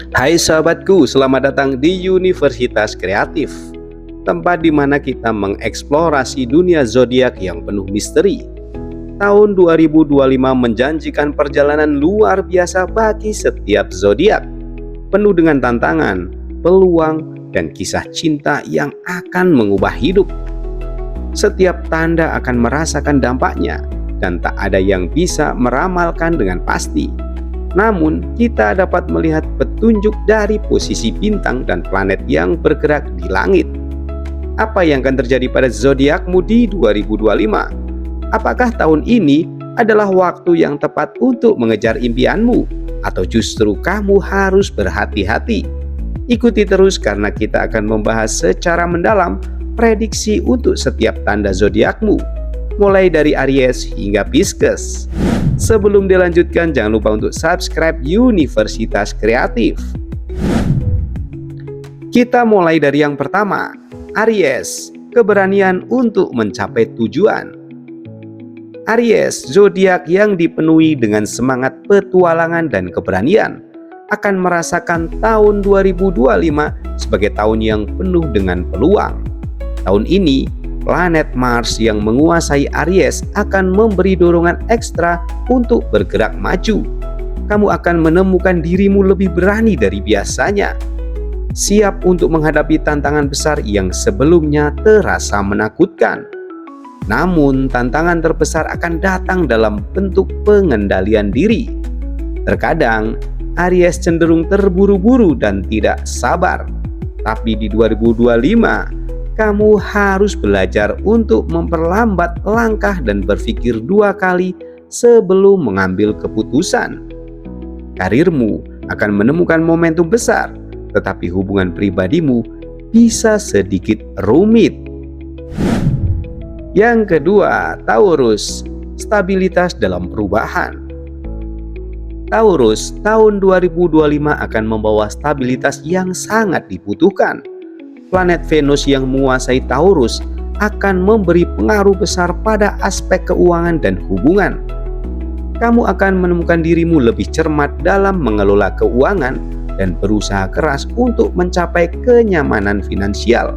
Hai sahabatku, selamat datang di Universitas Kreatif, tempat di mana kita mengeksplorasi dunia zodiak yang penuh misteri. Tahun 2025 menjanjikan perjalanan luar biasa bagi setiap zodiak, penuh dengan tantangan, peluang, dan kisah cinta yang akan mengubah hidup. Setiap tanda akan merasakan dampaknya, dan tak ada yang bisa meramalkan dengan pasti. Namun, kita dapat melihat petunjuk dari posisi bintang dan planet yang bergerak di langit. Apa yang akan terjadi pada zodiakmu di 2025? Apakah tahun ini adalah waktu yang tepat untuk mengejar impianmu, atau justru kamu harus berhati-hati? Ikuti terus karena kita akan membahas secara mendalam prediksi untuk setiap tanda zodiakmu, mulai dari Aries hingga Pisces. Sebelum dilanjutkan, jangan lupa untuk subscribe Universitas Kreatif. Kita mulai dari yang pertama, Aries, keberanian untuk mencapai tujuan. Aries, zodiak yang dipenuhi dengan semangat petualangan dan keberanian, akan merasakan tahun 2025 sebagai tahun yang penuh dengan peluang. Tahun ini, planet Mars yang menguasai Aries akan memberi dorongan ekstra untuk bergerak maju. Kamu akan menemukan dirimu lebih berani dari biasanya, siap untuk menghadapi tantangan besar yang sebelumnya terasa menakutkan. Namun, tantangan terbesar akan datang dalam bentuk pengendalian diri. Terkadang, Aries cenderung terburu-buru dan tidak sabar. Tapi di 2025, kamu harus belajar untuk memperlambat langkah dan berpikir dua kali sebelum mengambil keputusan. Karirmu akan menemukan momentum besar, tetapi hubungan pribadimu bisa sedikit rumit. Yang kedua, Taurus, stabilitas dalam perubahan. Taurus, tahun 2025 akan membawa stabilitas yang sangat dibutuhkan. Planet Venus yang menguasai Taurus akan memberi pengaruh besar pada aspek keuangan dan hubungan. Kamu akan menemukan dirimu lebih cermat dalam mengelola keuangan dan berusaha keras untuk mencapai kenyamanan finansial.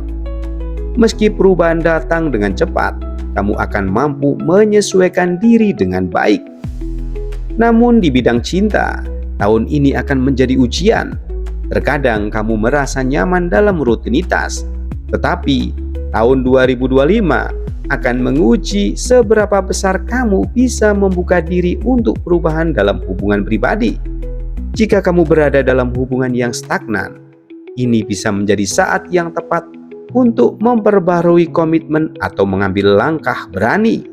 Meski perubahan datang dengan cepat, kamu akan mampu menyesuaikan diri dengan baik. Namun di bidang cinta, tahun ini akan menjadi ujian. Terkadang kamu merasa nyaman dalam rutinitas, tetapi tahun 2025 akan menguji seberapa besar kamu bisa membuka diri untuk perubahan dalam hubungan pribadi. Jika kamu berada dalam hubungan yang stagnan, ini bisa menjadi saat yang tepat untuk memperbarui komitmen atau mengambil langkah berani.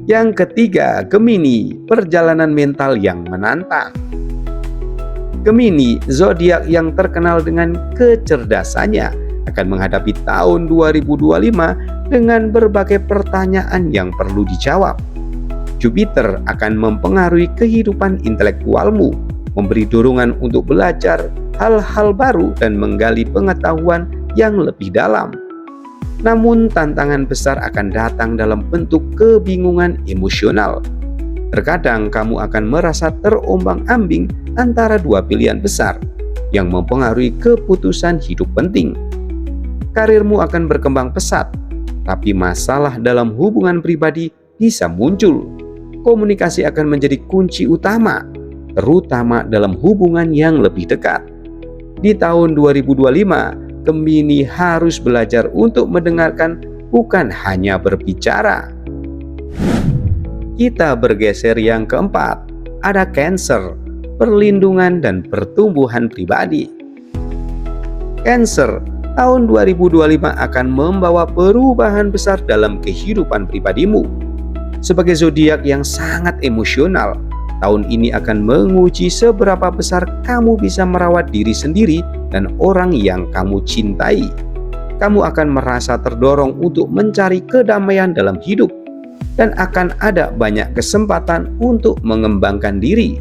Yang ketiga, Gemini, perjalanan mental yang menantang. Gemini, zodiak yang terkenal dengan kecerdasannya, akan menghadapi tahun 2025 dengan berbagai pertanyaan yang perlu dijawab. Jupiter akan mempengaruhi kehidupan intelektualmu, memberi dorongan untuk belajar hal-hal baru dan menggali pengetahuan yang lebih dalam. Namun tantangan besar akan datang dalam bentuk kebingungan emosional. Terkadang kamu akan merasa terombang-ambing antara dua pilihan besar yang mempengaruhi keputusan hidup penting. Karirmu akan berkembang pesat, tapi masalah dalam hubungan pribadi bisa muncul. Komunikasi akan menjadi kunci utama, terutama dalam hubungan yang lebih dekat. Di tahun 2025, Gemini harus belajar untuk mendengarkan, bukan hanya berbicara. Kita bergeser yang keempat, ada Cancer, perlindungan dan pertumbuhan pribadi. Cancer, tahun 2025 akan membawa perubahan besar dalam kehidupan pribadimu. Sebagai zodiak yang sangat emosional, tahun ini akan menguji seberapa besar kamu bisa merawat diri sendiri dan orang yang kamu cintai. Kamu akan merasa terdorong untuk mencari kedamaian dalam hidup, dan akan ada banyak kesempatan untuk mengembangkan diri.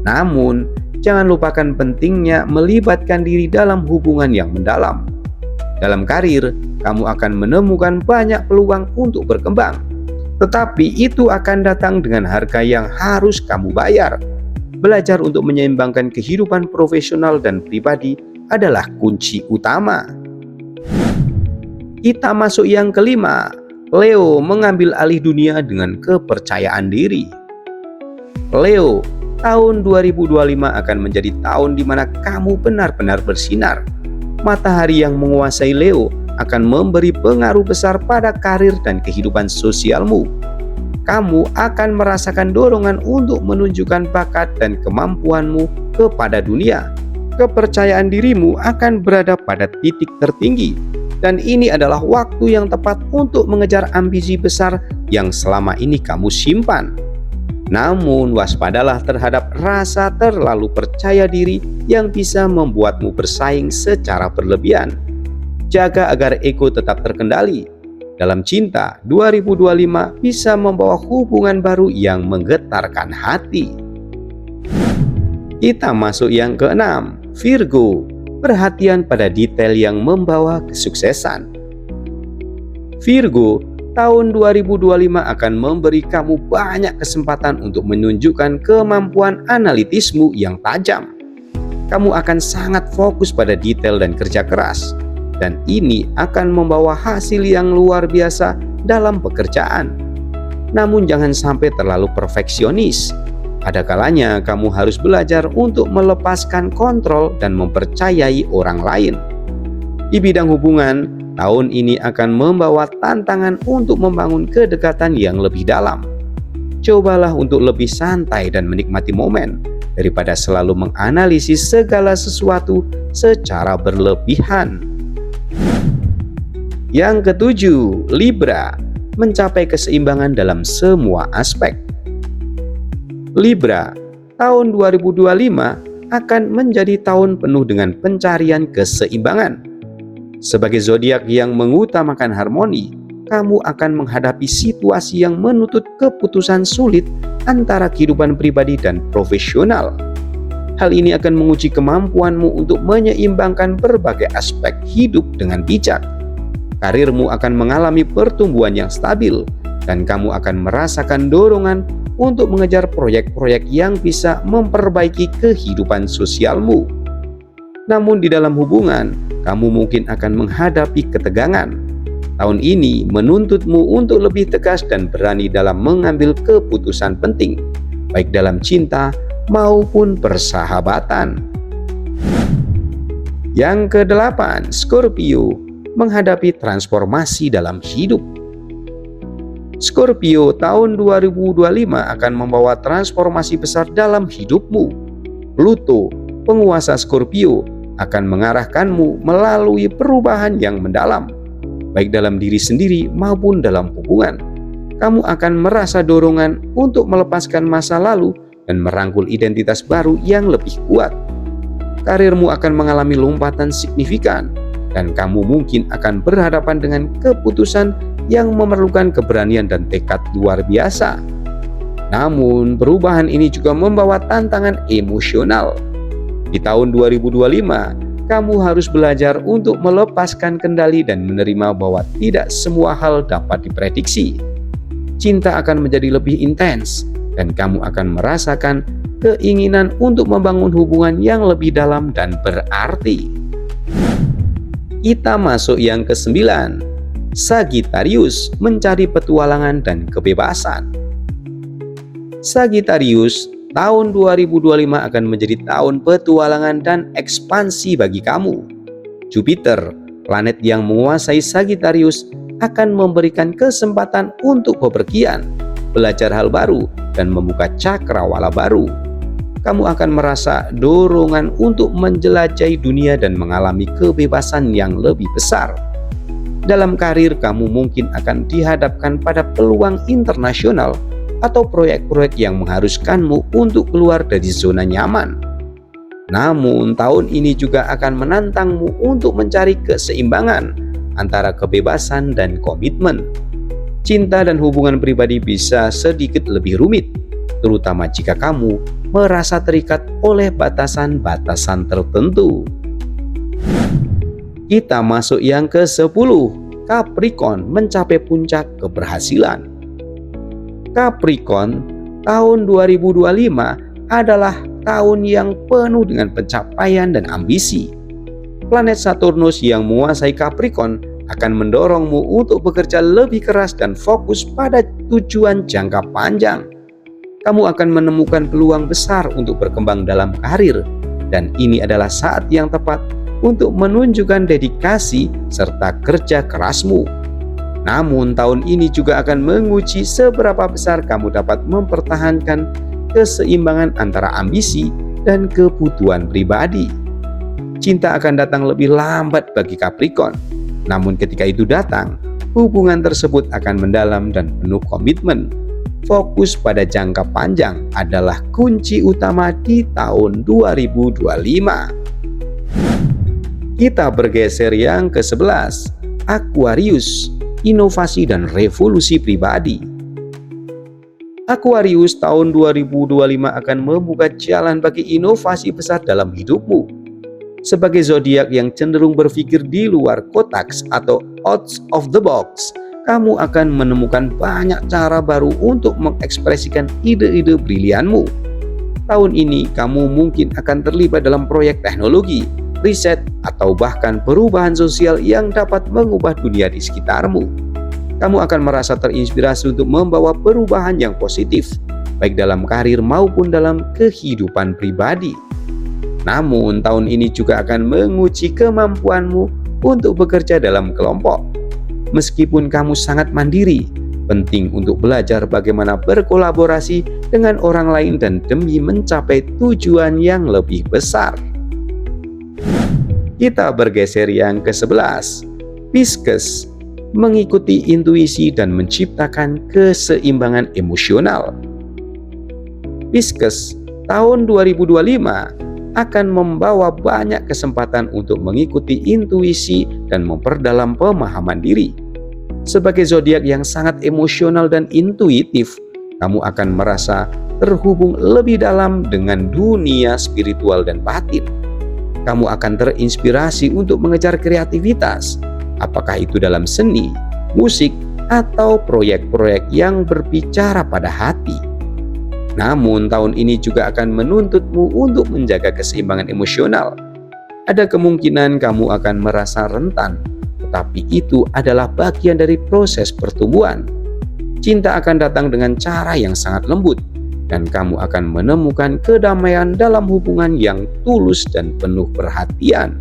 Namun, jangan lupakan pentingnya melibatkan diri dalam hubungan yang mendalam. Dalam karir, kamu akan menemukan banyak peluang untuk berkembang, tetapi itu akan datang dengan harga yang harus kamu bayar. belajar untuk menyeimbangkan kehidupan profesional dan pribadi adalah kunci utama. Kita masuk yang kelima. Leo mengambil alih dunia dengan kepercayaan diri. Leo, tahun 2025 akan menjadi tahun di mana kamu benar-benar bersinar. Matahari yang menguasai Leo akan memberi pengaruh besar pada karir dan kehidupan sosialmu. Kamu akan merasakan dorongan untuk menunjukkan bakat dan kemampuanmu kepada dunia. Kepercayaan dirimu akan berada pada titik tertinggi, dan ini adalah waktu yang tepat untuk mengejar ambisi besar yang selama ini kamu simpan. Namun waspadalah terhadap rasa terlalu percaya diri yang bisa membuatmu bersaing secara berlebihan. Jaga agar ego tetap terkendali. Dalam cinta, 2025 bisa membawa hubungan baru yang menggetarkan hati. Kita masuk yang keenam, Virgo, perhatian pada detail yang membawa kesuksesan. Virgo, tahun 2025 akan memberi kamu banyak kesempatan untuk menunjukkan kemampuan analitismu yang tajam. Kamu akan sangat fokus pada detail dan kerja keras, dan ini akan membawa hasil yang luar biasa dalam pekerjaan. Namun jangan sampai terlalu perfeksionis. Ada kalanya kamu harus belajar untuk melepaskan kontrol dan mempercayai orang lain. Di bidang hubungan, tahun ini akan membawa tantangan untuk membangun kedekatan yang lebih dalam. Cobalah untuk lebih santai dan menikmati momen, daripada selalu menganalisis segala sesuatu secara berlebihan. Yang ketujuh, Libra, mencapai keseimbangan dalam semua aspek. Libra, tahun 2025 akan menjadi tahun penuh dengan pencarian keseimbangan. Sebagai zodiak yang mengutamakan harmoni, kamu akan menghadapi situasi yang menuntut keputusan sulit antara kehidupan pribadi dan profesional. Hal ini akan menguji kemampuanmu untuk menyeimbangkan berbagai aspek hidup dengan bijak. Karirmu akan mengalami pertumbuhan yang stabil, dan kamu akan merasakan dorongan untuk mengejar proyek-proyek yang bisa memperbaiki kehidupan sosialmu. Namun di dalam hubungan, kamu mungkin akan menghadapi ketegangan. Tahun ini menuntutmu untuk lebih tegas dan berani dalam mengambil keputusan penting, baik dalam cinta maupun persahabatan. Yang kedelapan, Scorpio, menghadapi transformasi dalam hidup. Scorpio, tahun 2025 akan membawa transformasi besar dalam hidupmu. Pluto, penguasa Scorpio, akan mengarahkanmu melalui perubahan yang mendalam, baik dalam diri sendiri maupun dalam hubungan. Kamu akan merasa dorongan untuk melepaskan masa lalu dan merangkul identitas baru yang lebih kuat. Karirmu akan mengalami lompatan signifikan, dan kamu mungkin akan berhadapan dengan keputusan yang memerlukan keberanian dan tekad luar biasa. Namun, perubahan ini juga membawa tantangan emosional. Di tahun 2025, kamu harus belajar untuk melepaskan kendali dan menerima bahwa tidak semua hal dapat diprediksi. Cinta akan menjadi lebih intens, dan kamu akan merasakan keinginan untuk membangun hubungan yang lebih dalam dan berarti. Kita masuk yang kesembilan, Sagittarius, mencari petualangan dan kebebasan. Sagittarius, tahun 2025 akan menjadi tahun petualangan dan ekspansi bagi kamu. Jupiter, planet yang menguasai Sagittarius, akan memberikan kesempatan untuk bepergian, belajar hal baru, dan membuka cakrawala baru. Kamu akan merasa dorongan untuk menjelajahi dunia dan mengalami kebebasan yang lebih besar. Dalam karir, kamu mungkin akan dihadapkan pada peluang internasional atau proyek-proyek yang mengharuskanmu untuk keluar dari zona nyaman. Namun, tahun ini juga akan menantangmu untuk mencari keseimbangan antara kebebasan dan komitmen. Cinta dan hubungan pribadi bisa sedikit lebih rumit, terutama jika kamu merasa terikat oleh batasan-batasan tertentu. Kita masuk yang ke-10, Capricorn, mencapai puncak keberhasilan. Capricorn, tahun 2025 adalah tahun yang penuh dengan pencapaian dan ambisi. Planet Saturnus yang menguasai Capricorn akan mendorongmu untuk bekerja lebih keras dan fokus pada tujuan jangka panjang. Kamu akan menemukan peluang besar untuk berkembang dalam karir, dan ini adalah saat yang tepat untuk menunjukkan dedikasi serta kerja kerasmu. Namun tahun ini juga akan menguji seberapa besar kamu dapat mempertahankan keseimbangan antara ambisi dan kebutuhan pribadi. Cinta akan datang lebih lambat bagi Capricorn, namun ketika itu datang, hubungan tersebut akan mendalam dan penuh komitmen. Fokus pada jangka panjang adalah kunci utama di tahun 2025. Kita bergeser yang ke-11, Aquarius, inovasi dan revolusi pribadi. Aquarius tahun 2025 akan membuka jalan bagi inovasi besar dalam hidupmu. Sebagai zodiak yang cenderung berpikir di luar kotak atau out of the box, kamu akan menemukan banyak cara baru untuk mengekspresikan ide-ide brilianmu. Tahun ini kamu mungkin akan terlibat dalam proyek teknologi, riset, atau bahkan perubahan sosial yang dapat mengubah dunia di sekitarmu. Kamu akan merasa terinspirasi untuk membawa perubahan yang positif, baik dalam karir maupun dalam kehidupan pribadi. Namun, tahun ini juga akan menguji kemampuanmu untuk bekerja dalam kelompok. Meskipun kamu sangat mandiri, penting untuk belajar bagaimana berkolaborasi dengan orang lain dan demi mencapai tujuan yang lebih besar. Kita bergeser yang ke-11, Pisces, mengikuti intuisi dan menciptakan keseimbangan emosional. Pisces tahun 2025 akan membawa banyak kesempatan untuk mengikuti intuisi dan memperdalam pemahaman diri. Sebagai zodiak yang sangat emosional dan intuitif, kamu akan merasa terhubung lebih dalam dengan dunia spiritual dan batin. Kamu akan terinspirasi untuk mengejar kreativitas, apakah itu dalam seni, musik, atau proyek-proyek yang berbicara pada hati. Namun tahun ini juga akan menuntutmu untuk menjaga keseimbangan emosional. Ada kemungkinan kamu akan merasa rentan, tetapi itu adalah bagian dari proses pertumbuhan. Cinta akan datang dengan cara yang sangat lembut, dan kamu akan menemukan kedamaian dalam hubungan yang tulus dan penuh perhatian.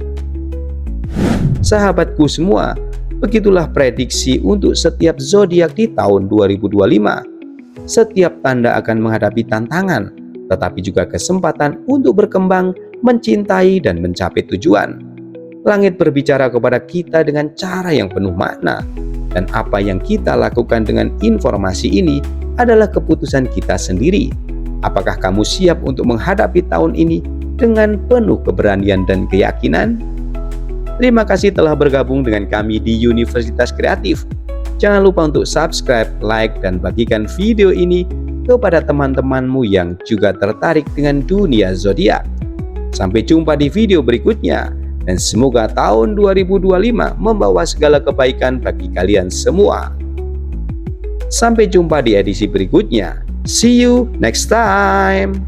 Sahabatku semua, begitulah prediksi untuk setiap zodiak di tahun 2025. Setiap tanda akan menghadapi tantangan, tetapi juga kesempatan untuk berkembang, mencintai, dan mencapai tujuan. Langit berbicara kepada kita dengan cara yang penuh makna, dan apa yang kita lakukan dengan informasi ini adalah keputusan kita sendiri. Apakah kamu siap untuk menghadapi tahun ini dengan penuh keberanian dan keyakinan? Terima kasih telah bergabung dengan kami di Universitas Kreatif. Jangan lupa untuk subscribe, like, dan bagikan video ini kepada teman-temanmu yang juga tertarik dengan dunia zodiak. Sampai jumpa di video berikutnya, dan semoga tahun 2025 membawa segala kebaikan bagi kalian semua. Sampai jumpa di edisi berikutnya. See you next time.